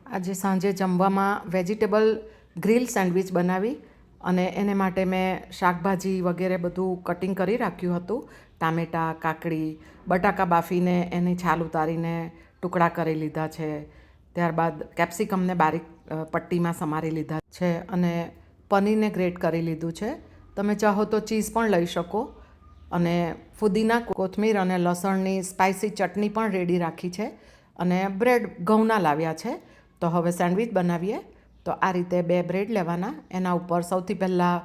આજે સાંજે જમવામાં વેજીટેબલ ગ્રીલ સેન્ડવિચ બનાવી અને એને માટે મેં શાકભાજી વગેરે બધું કટિંગ કરી રાખ્યું હતું. ટામેટાં, કાકડી, બટાકા બાફીને એની છાલ ઉતારીને ટુકડા કરી લીધા છે. ત્યારબાદ કેપ્સિકમને બારીક પટ્ટીમાં સમારી લીધા છે અને પનીરને ગ્રેટ કરી લીધું છે. તમે ચાહો તો ચીઝ પણ લઈ શકો. અને ફુદીના, કોથમીર અને લસણની સ્પાઇસી ચટણી પણ રેડી રાખી છે. અને બ્રેડ ઘઉંના લાવ્યા છે. તો હવે સેન્ડવિચ બનાવીએ. તો આ રીતે 2 બ્રેડ લેવાના, એના ઉપર સૌથી પહેલાં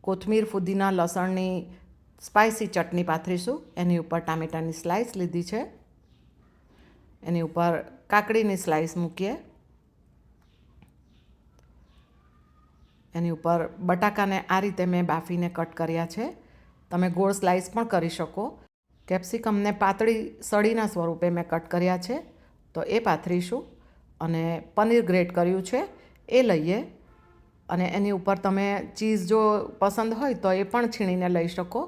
કોથમીર, ફુદીના, લસણની સ્પાઇસી ચટણી પાથરીશું. એની ઉપર ટામેટાની સ્લાઇસ લીધી છે, એની ઉપર કાકડીની સ્લાઇસ મૂકીએ, એની ઉપર બટાકાને આ રીતે મેં બાફીને કટ કર્યા છે. તમે ગોળ સ્લાઇસ પણ કરી શકો. કેપ્સિકમને પાતળી સળીના સ્વરૂપે મેં કટ કર્યા છે, તો એ પાથરીશું. અને પનીર ગ્રેટ કર્યું છે એ લઈએ, અને એની ઉપર તમે ચીઝ જો પસંદ હોય તો એ પણ છીણીને લઈ શકો.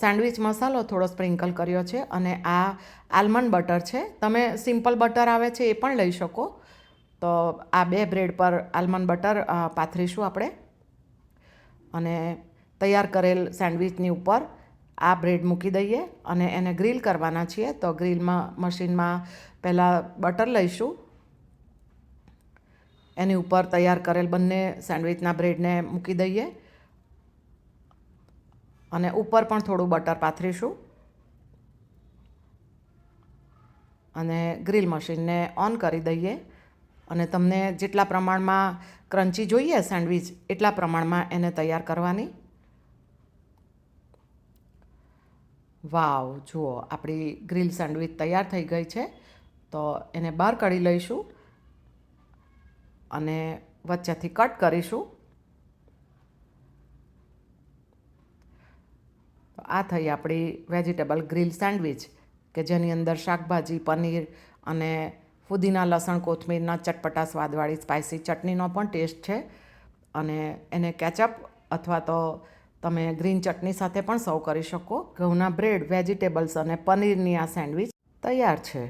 સેન્ડવિચ મસાલો થોડો સ્પ્રિંકલ કર્યો છે, અને આ આલમંડ બટર છે. તમે સિમ્પલ બટર આવે છે એ પણ લઈ શકો. તો આ 2 બ્રેડ પર આલમંડ બટર પાથરીશું આપણે. અને તૈયાર કરેલ સેન્ડવિચની ઉપર આ બ્રેડ મૂકી દઈએ અને એને ગ્રીલ કરવાના છીએ. તો ગ્રીલમાં મશીનમાં પહેલાં બટર લઈશું, એની ઉપર તૈયાર કરેલ બંને સેન્ડવિચના બ્રેડને મૂકી દઈએ અને ઉપર પણ થોડું બટર પાથરીશું. અને ગ્રીલ મશીનને ઓન કરી દઈએ. અને તમને જેટલા પ્રમાણમાં ક્રન્ચી જોઈએ સેન્ડવિચ, એટલા પ્રમાણમાં એને તૈયાર કરવાની. વાવ, જુઓ આપણી ગ્રીલ સેન્ડવિચ તૈયાર થઈ ગઈ છે. તો એને બહાર કાઢી લઈશું અને વચ્ચેથી કટ કરીશું. તો આ થઈ આપણી વેજીટેબલ ગ્રીલ સેન્ડવિચ, કે જેની અંદર શાકભાજી, પનીર અને ફુદીના, લસણ, કોથમીરના ચટપટા સ્વાદવાળી સ્પાઇસી ચટણીનો પણ ટેસ્ટ છે. અને એને કેચઅપ અથવા તો તમે ગ્રીન ચટણી સાથે પણ સર્વ કરી શકો. ઘઉંના બ્રેડ, વેજીટેબલ્સ અને પનીરની આ સેન્ડવિચ તૈયાર છે.